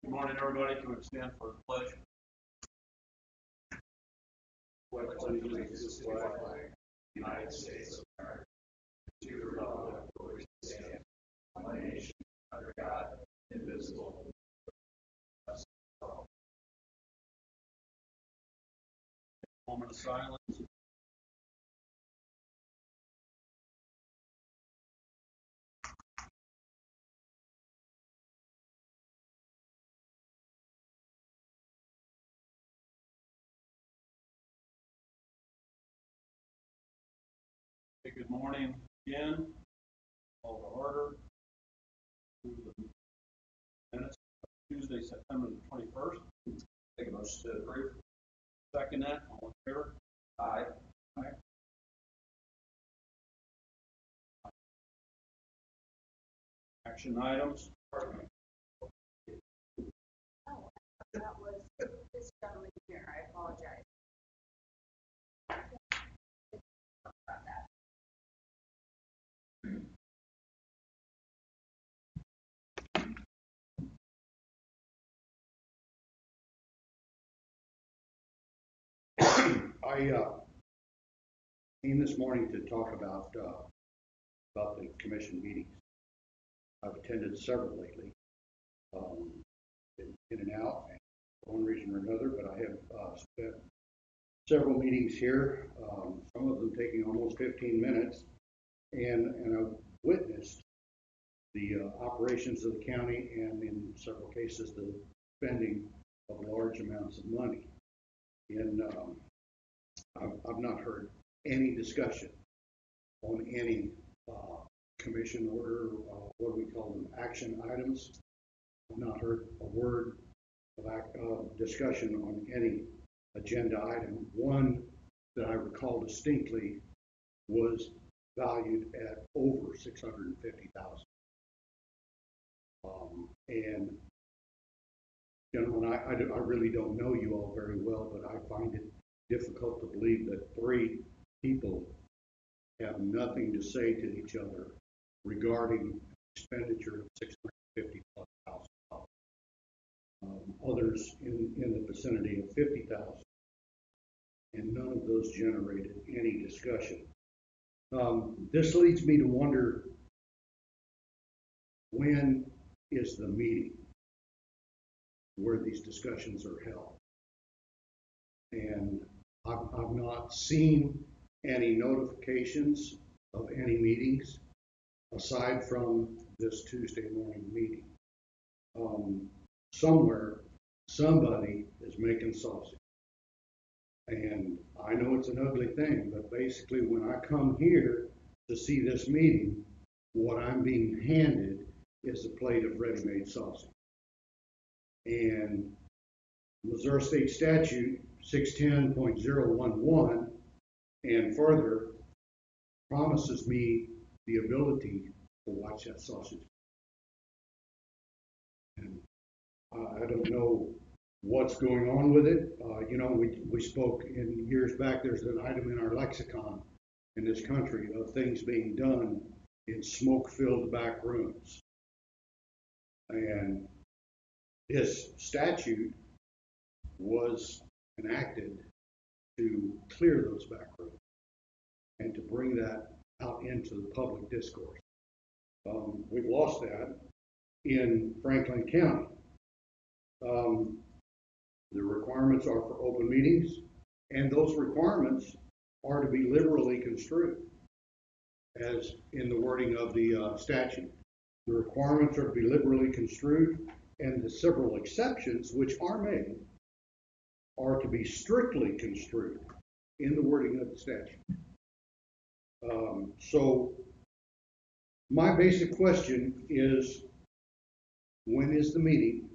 Good morning, everybody. Can we stand for the pledge? Pledge allegiance to the flag of the United States of America, to the republic for which it stands, one nation, under God, indivisible. Moment of silence. Good morning again. Call to order. To the minutes of Tuesday, September the 21st. Take a motion to approve. Second that. All in favor? Aye. Aye. Action items. Oh, that was this gentleman here. I apologize. About that. I came this morning to talk about the commission meetings. I've attended several lately, been in and out, for one reason or another, but I have spent several meetings here, some of them taking almost 15 minutes, and I've witnessed the operations of the county and in several cases the spending of large amounts of money. And I've not heard any discussion on any commission order, what do we call them, action items. I've not heard a word of discussion on any agenda item. One that I recall distinctly was valued at over $650,000. And gentlemen, I really don't know you all very well, but I find it difficult to believe that three people have nothing to say to each other regarding expenditure of $650,000. Others in the vicinity of $50,000, and none of those generated any discussion. This leads me to wonder, when is the meeting where these discussions are held? And I've not seen any notifications of any meetings aside from this Tuesday morning meeting. Somewhere, somebody is making sausage. And I know it's an ugly thing, but basically when I come here to see this meeting, what I'm being handed is a plate of ready-made sausage. And Missouri State Statute 610.011 and further promises me the ability to watch that sausage. And I don't know what's going on with it. We spoke in years back, there's an item in our lexicon in this country of things being done in smoke-filled back rooms. And this statute was enacted to clear those back rooms and to bring that out into the public discourse. We've lost that in Franklin County. The requirements are for open meetings, and those requirements are to be liberally construed, as in the wording of the statute. The requirements are to be liberally construed, and the several exceptions which are made are to be strictly construed in the wording of the statute. So my basic question is, when is the meeting,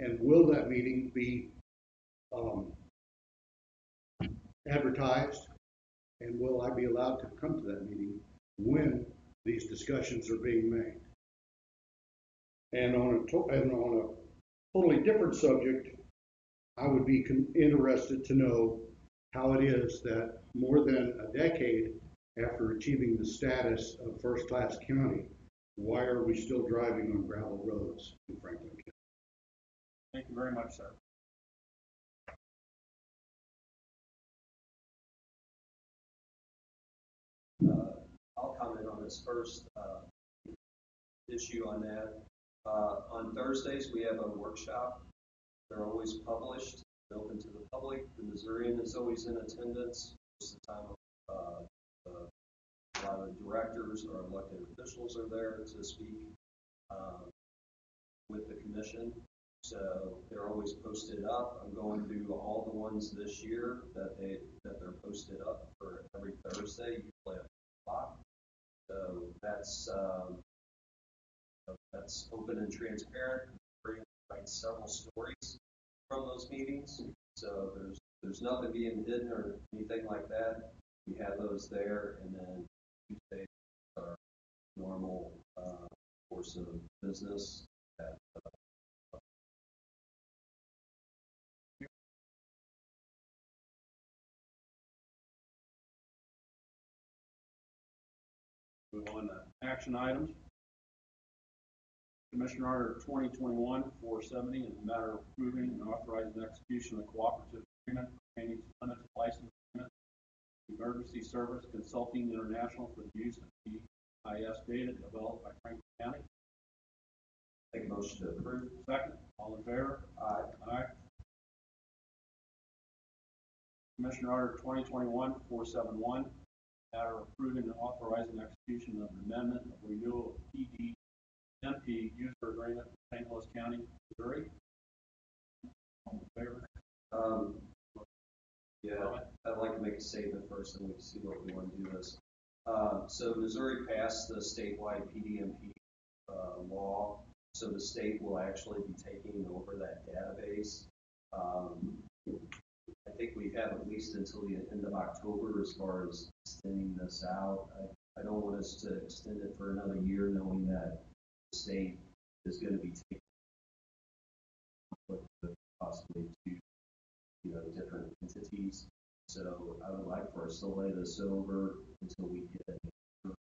and will that meeting be advertised, and will I be allowed to come to that meeting when these discussions are being made? And on a totally different subject, I would be interested to know how it is that more than a decade after achieving the status of first-class county, why are we still driving on gravel roads in Franklin County? Thank you very much, sir. I'll comment on this first issue on that. On Thursdays, we have a workshop. They're always published, open to the public. The Missourian is always in attendance. Most of the time, a lot of the directors or elected officials are there to speak with the commission. So they're always posted up. I'm going through all the ones this year that they're posted up for every Thursday, usually at 5 o'clock. So that's open and transparent. We write several stories from those meetings. So there's nothing being hidden or anything like that. We have those there, and then Tuesdays are normal course of business. That, Move on to action items. Commissioner Order 2021-470 is a matter of approving and authorizing execution of the cooperative agreement pertaining to limited license agreement, Emergency Service Consulting International for the use of GIS data developed by Franklin County. Make a motion to approve. Second, all in favor? Aye. Aye. Commissioner Order 2021-471, matter of approving and authorizing execution of an amendment of renewal of PDMP user agreement with St. Louis County, Missouri. All in favor? Yeah, I'd like to make a statement first, and we can see what we want to do this. So Missouri passed the statewide PDMP law, so the state will actually be taking over that database. I think we have at least until the end of October as far as extending this out. I don't want us to extend it for another year, knowing that the state is going to be taking possibly two, different entities. So I would like for us to lay this over until we get it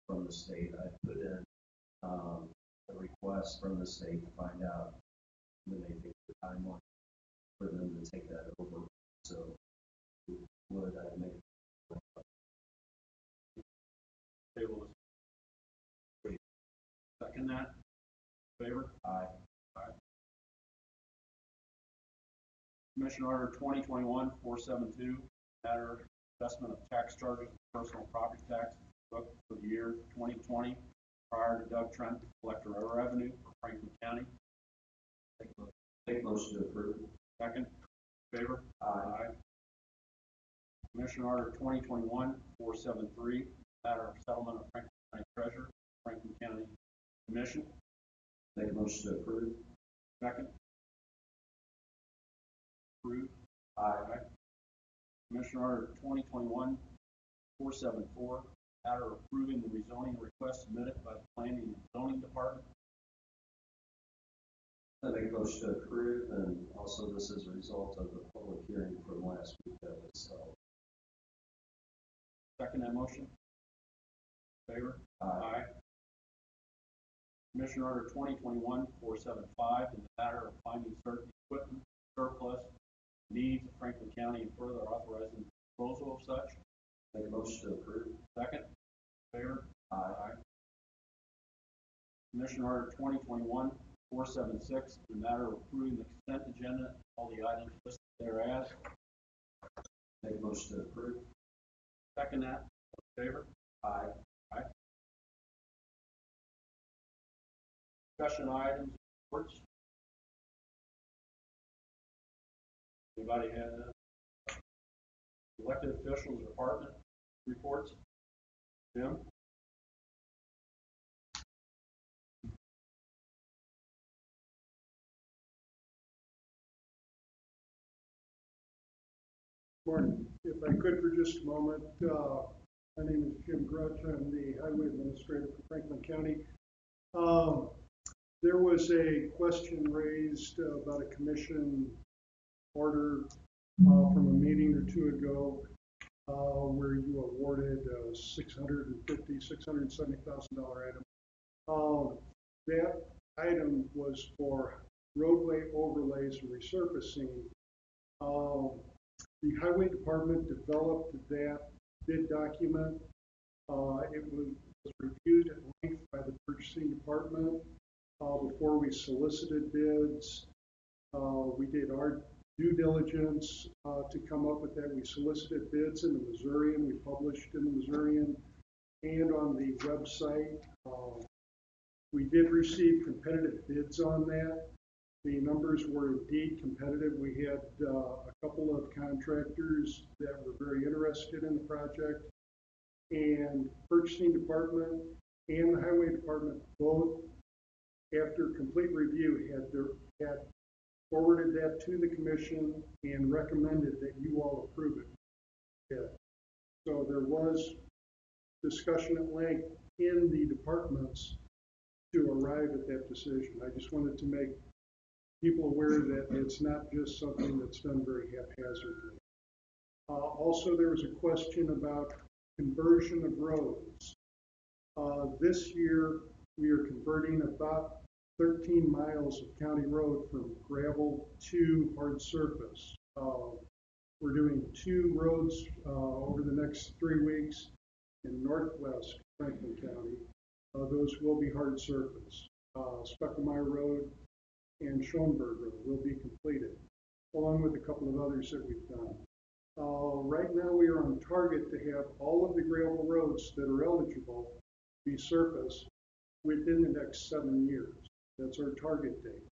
from the state. I put in a request from the state to find out when they think the timeline for them to take that over. So would I make Table is. Second that. Favor? Aye. Aye. Commissioner Order 2021-472, matter of assessment of tax charges and personal property tax booked for the year 2020 prior to Doug Trent, collector of revenue for Franklin County. Make motion to approve. Second. Favor? Aye. Commissioner Order 2021-473, matter of settlement of Franklin County Treasurer, Franklin County Commission. Make a motion to approve. Second. Approved. Aye. Commissioner Order 2021-474, matter of approving the rezoning request submitted by the Planning and Zoning Department. I make a motion to approve, and also this is a result of the public hearing from last week that was held. Second that motion. Favor? Aye. Commissioner Order 2021-475, in the matter of finding certain equipment surplus needs of Franklin County and further authorizing disposal of such. Make a motion to approve. Second. Favor? Aye. Commissioner Order 2021-476, in the matter of approving the consent agenda, all the items listed thereas. Make a motion to approve. Second that. Favor? Aye. Aye. Discussion items, reports. Anybody have elected officials, department reports? Jim? Morning. If I could for just a moment, my name is Jim Grutch. I'm the Highway Administrator for Franklin County. There was a question raised about a commission order from a meeting or two ago where you awarded $670,000 item. That item was for roadway overlays and resurfacing. The highway department developed that bid document. It was reviewed at length by the purchasing department before we solicited bids. We did our due diligence to come up with that. We solicited bids in the Missourian. We published in the Missourian and on the website. We did receive competitive bids on that. The numbers were indeed competitive. We had a couple of contractors that were very interested in the project, and purchasing department and the highway department both, after complete review, had forwarded that to the commission and recommended that you all approve it. Yeah. So there was discussion at length in the departments to arrive at that decision. I just wanted to make people aware that it's not just something that's done very haphazardly. Also, there was a question about conversion of roads. This year, we are converting about 13 miles of county road from gravel to hard surface. We're doing 2 roads over the next 3 weeks in northwest Franklin County. Those will be hard surface. Speckelmeyer Road and Schoenberg Road will be completed, along with a couple of others that we've done. Right now, we are on target to have all of the gravel roads that are eligible be surfaced within the next 7 years. That's our target date.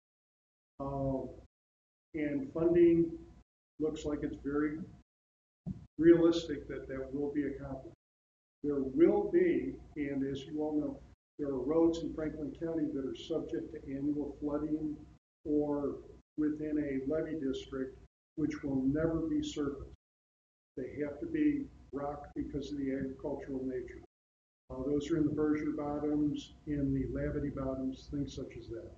And funding looks like it's very realistic that that will be accomplished. There will be, and as you all know, there are roads in Franklin County that are subject to annual flooding or within a levee district, which will never be surfaced. They have to be rock because of the agricultural nature. Those are in the Berkshire Bottoms, in the Lavity Bottoms, things such as that.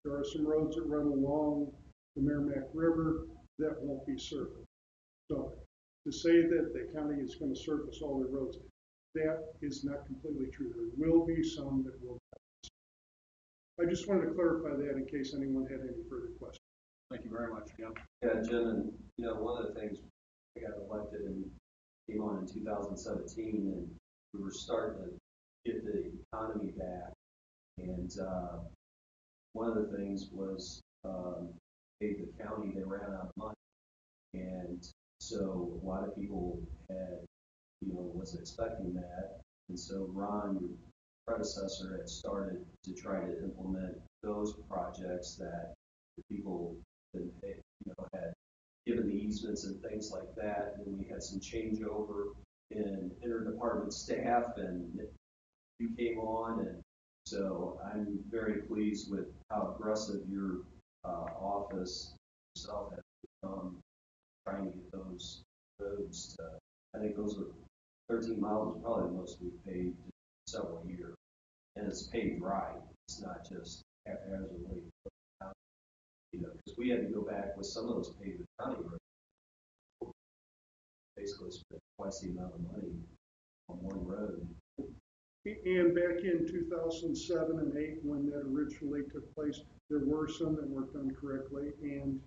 There are some roads that run along the Merrimack River that won't be surfaced. So to say that the county is going to surface all the roads, that is not completely true. There will be some that will not. I just wanted to clarify that in case anyone had any further questions. Thank you very much, Jim. Yeah, Jim, and one of the things, I got elected and came on in 2017, and we were starting to get the economy back. And one of the things was, the county, they ran out of money. And so a lot of people had, was expecting that. And so Ron, your predecessor, had started to try to implement those projects that the people that had given the easements and things like that. And we had some changeover in interdepartment staff, and you came on, and so I'm very pleased with how aggressive your office yourself has become trying to get those roads. I think those are 13 miles is probably the most we've paid in several years, and it's paid right. It's not just haphazardly, because we had to go back with some of those paved with county roads. Basically, spent twice the amount of money on one road. And back in 2007 and 8, when that originally took place, there were some that weren't done correctly, and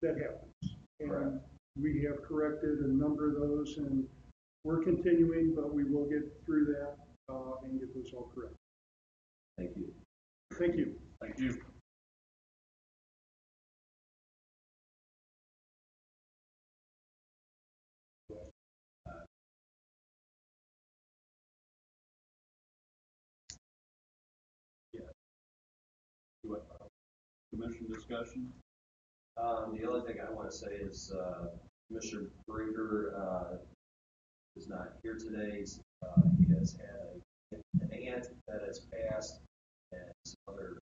that happens. And Correct. we have corrected a number of those, and we're continuing, but we will get through that and get those all correct. Thank you. Thank you. Thank you. Commission discussion? The other thing I want to say is Commissioner Brinker is not here today. He has had an aunt that has passed, and some other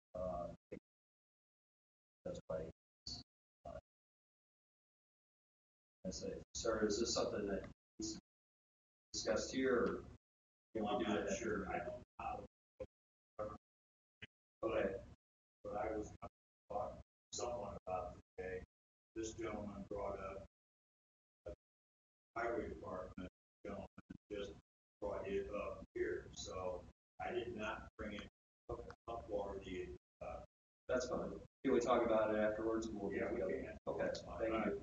that's why. I say, sir, is this something that is discussed here, or can we do that? Not sure. I don't know. Okay. But I was talking to someone about today. This gentleman brought up a highway department gentleman just brought it up here. So I did not bring it up for the That's fine. Can we talk about it afterwards? We'll Yeah, get we together. can. Okay, thank you.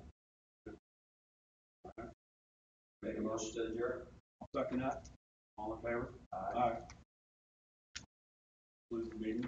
Make a motion to adjourn? I'll second that. All in favor? Aye. Close the meeting.